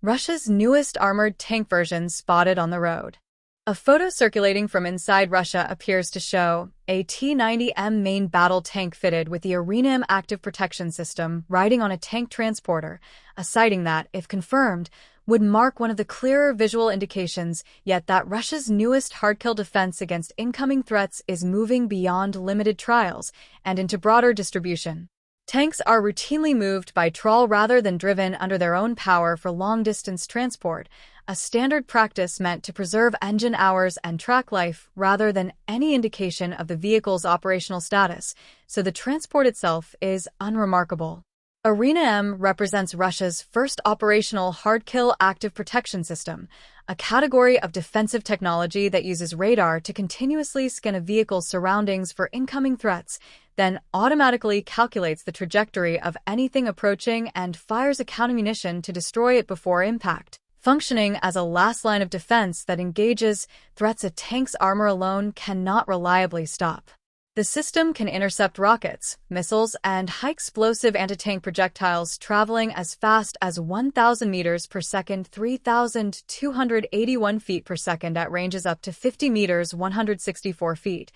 Russia's newest armored tank version spotted on the road. A photo circulating from inside Russia appears to show a T-90M main battle tank fitted with the ArenaM active protection system riding on a tank transporter, a sighting that, if confirmed, would mark one of the clearer visual indications yet that Russia's newest hardkill defense against incoming threats is moving beyond limited trials and into broader distribution. Tanks are routinely moved by trawl rather than driven under their own power for long-distance transport, a standard practice meant to preserve engine hours and track life rather than any indication of the vehicle's operational status, so the transport itself is unremarkable. ArenaM represents Russia's first operational hardkill active protection system, a category of defensive technology that uses radar to continuously scan a vehicle's surroundings for incoming threats, then automatically calculates the trajectory of anything approaching and fires a counter-munition to destroy it before impact, functioning as a last line of defense that engages threats a tank's armor alone cannot reliably stop. The system can intercept rockets, missiles, and high-explosive anti-tank projectiles traveling as fast as 1,000 meters per second, 3,281 feet per second at ranges up to 50 meters, 164 feet.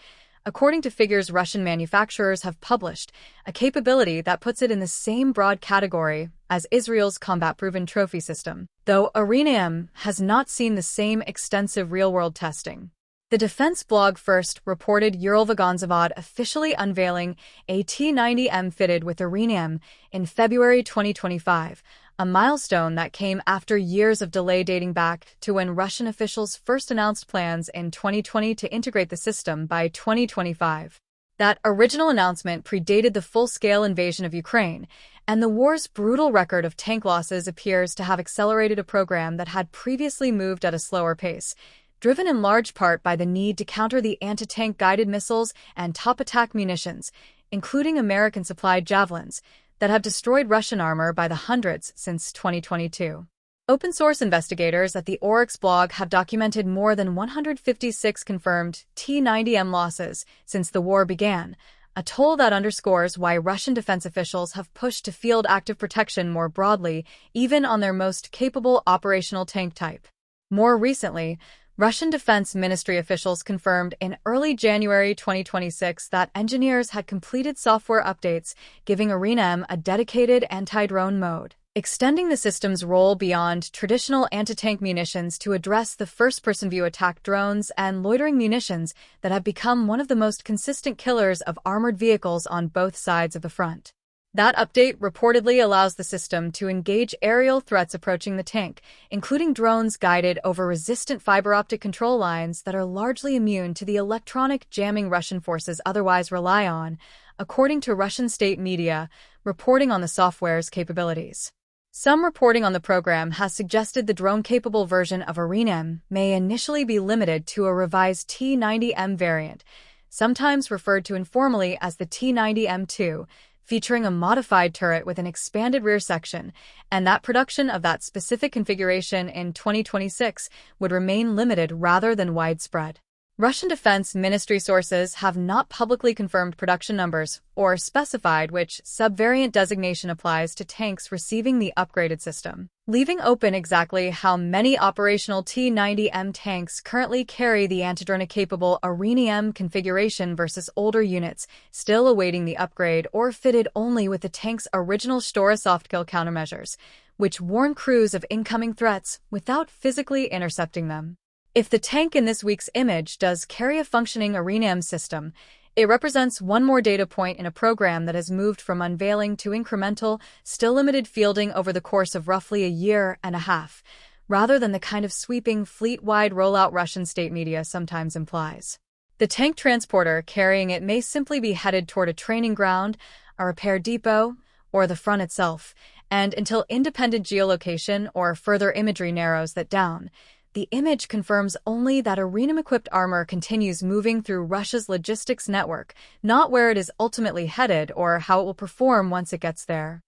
According to figures Russian manufacturers have published, a capability that puts it in the same broad category as Israel's combat-proven trophy system, though ArenaM has not seen the same extensive real-world testing. The defense blog First reported Uralvagonzavod officially unveiling a T-90M fitted with ArenaM in February 2025, a milestone that came after years of delay dating back to when Russian officials first announced plans in 2020 to integrate the system by 2025. That original announcement predated the full-scale invasion of Ukraine, and the war's brutal record of tank losses appears to have accelerated a program that had previously moved at a slower pace, driven in large part by the need to counter the anti-tank guided missiles and top-attack munitions, including American-supplied javelins, that have destroyed Russian armor by the hundreds since 2022. Open-source investigators at the Oryx blog have documented more than 156 confirmed T-90M losses since the war began, a toll that underscores why Russian defense officials have pushed to field active protection more broadly, even on their most capable operational tank type. More recently, Russian Defense Ministry officials confirmed in early January 2026 that engineers had completed software updates, giving ArenaM a dedicated anti-drone mode, extending the system's role beyond traditional anti-tank munitions to address the first-person view attack drones and loitering munitions that have become one of the most consistent killers of armored vehicles on both sides of the front. That update reportedly allows the system to engage aerial threats approaching the tank, including drones guided over resistant fiber optic control lines that are largely immune to the electronic jamming Russian forces otherwise rely on, according to Russian state media reporting on the software's capabilities. Some reporting on the program has suggested the drone-capable version of ArenaM may initially be limited to a revised T-90M variant, sometimes referred to informally as the T-90M2, featuring a modified turret with an expanded rear section, and that production of that specific configuration in 2026 would remain limited rather than widespread. Russian Defense Ministry sources have not publicly confirmed production numbers or specified which subvariant designation applies to tanks receiving the upgraded system, leaving open exactly how many operational T-90M tanks currently carry the antidrone-capable ArenaM configuration versus older units still awaiting the upgrade or fitted only with the tank's original Shtora softkill countermeasures, which warn crews of incoming threats without physically intercepting them. If the tank in this week's image does carry a functioning ArenaM system, it represents one more data point in a program that has moved from unveiling to incremental, still limited fielding over the course of roughly a year and a half, rather than the kind of sweeping, fleet-wide rollout Russian state media sometimes implies. The tank transporter carrying it may simply be headed toward a training ground, a repair depot, or the front itself, and until independent geolocation or further imagery narrows that down, the image confirms only that ArenaM-equipped armor continues moving through Russia's logistics network, not where it is ultimately headed or how it will perform once it gets there.